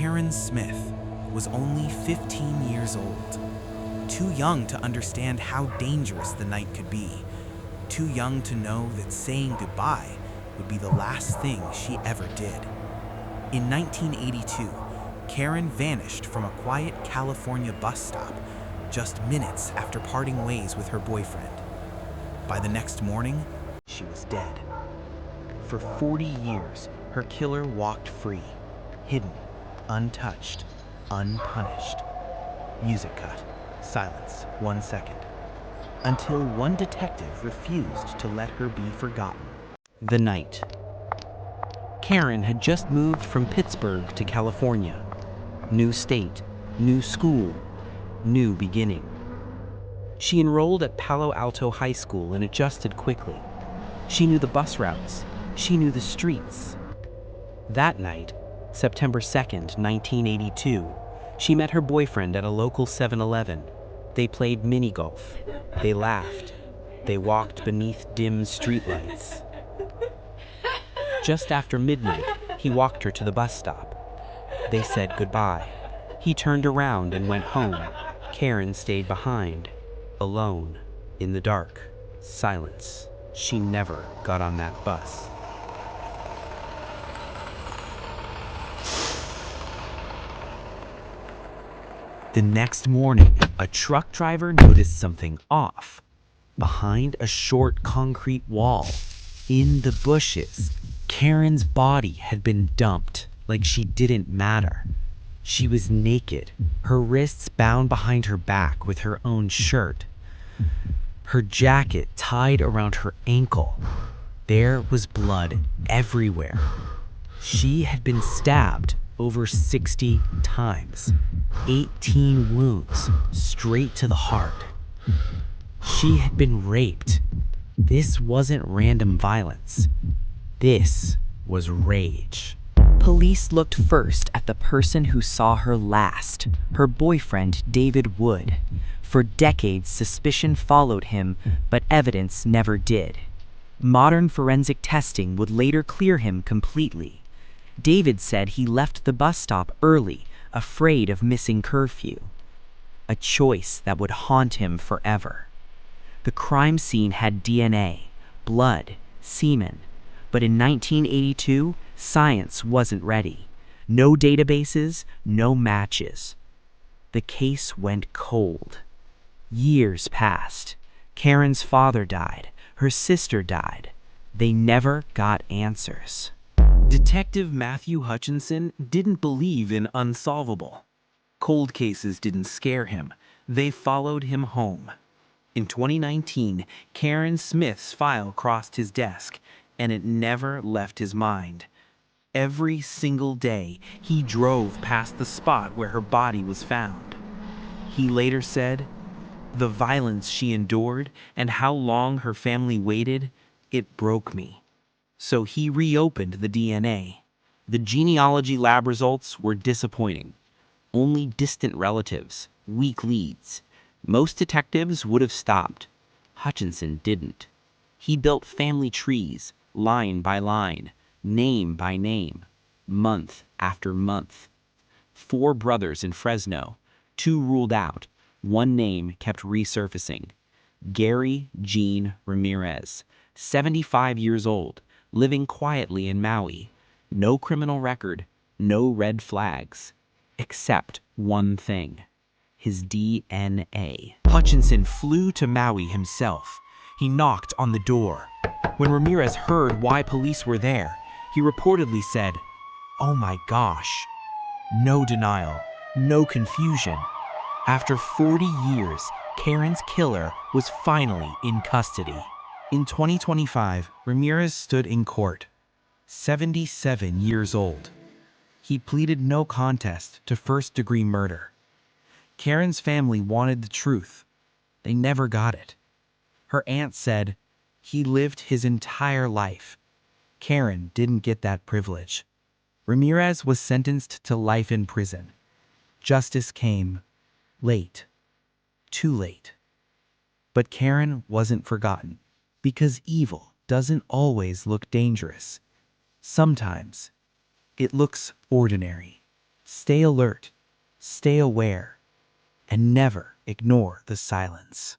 Karen Smith was only 15 years old, too young to understand how dangerous the night could be, too young to know that saying goodbye would be the last thing she ever did. In 1982, Karen vanished from a quiet California bus stop just minutes after parting ways with her boyfriend. By the next morning, she was dead. For 40 years, her killer walked free, hidden, untouched, unpunished. Music cut. Silence. 1 second. Until one detective refused to let her be forgotten. The night. Karen had just moved from Pittsburgh to California. New state, new school, new beginning. She enrolled at Palo Alto High School and adjusted quickly. She knew the bus routes. She knew the streets. That night, September 2nd, 1982, she met her boyfriend at a local 7-Eleven. They played mini-golf. They laughed. They walked beneath dim streetlights. Just after midnight, he walked her to the bus stop. They said goodbye. He turned around and went home. Karen stayed behind, alone, in the dark, silence. She never got on that bus. The next morning, a truck driver noticed something off. Behind a short concrete wall, in the bushes, Karen's body had been dumped like she didn't matter. She was naked, her wrists bound behind her back with her own shirt, her jacket tied around her ankle. There was blood everywhere. She had been stabbed over 60 times, 18 wounds straight to the heart. She had been raped. This wasn't random violence. This was rage. Police looked first at the person who saw her last, her boyfriend, David Wood. For decades, suspicion followed him, but evidence never did. Modern forensic testing would later clear him completely. David said he left the bus stop early, afraid of missing curfew. A choice that would haunt him forever. The crime scene had DNA, blood, semen. But in 1982, science wasn't ready. No databases, no matches. The case went cold. Years passed. Karen's father died. Her sister died. They never got answers. Detective Matthew Hutchinson didn't believe in unsolvable. Cold cases didn't scare him. They followed him home. In 2019, Karen Smith's file crossed his desk, and it never left his mind. Every single day, he drove past the spot where her body was found. He later said, "The violence she endured and how long her family waited, it broke me." So he reopened the DNA. The genealogy lab results were disappointing. Only distant relatives, weak leads. Most detectives would have stopped. Hutchinson didn't. He built family trees, line by line, name by name, month after month. 4 brothers in Fresno, 2 ruled out. One name kept resurfacing. Gary Jean Ramirez, 75 years old, living quietly in Maui. No criminal record, no red flags. Except one thing. His DNA. Hutchinson flew to Maui himself. He knocked on the door. When Ramirez heard why police were there, he reportedly said, "Oh my gosh." No denial, no confusion. After 40 years, Karen's killer was finally in custody. In 2025, Ramirez stood in court, 77 years old. He pleaded no contest to first-degree murder. Karen's family wanted the truth. They never got it. Her aunt said, "He lived his entire life." Karen didn't get that privilege. Ramirez was sentenced to life in prison. Justice came late, too late. But Karen wasn't forgotten, because evil doesn't always look dangerous. Sometimes it looks ordinary. Stay alert, stay aware, and never ignore the silence.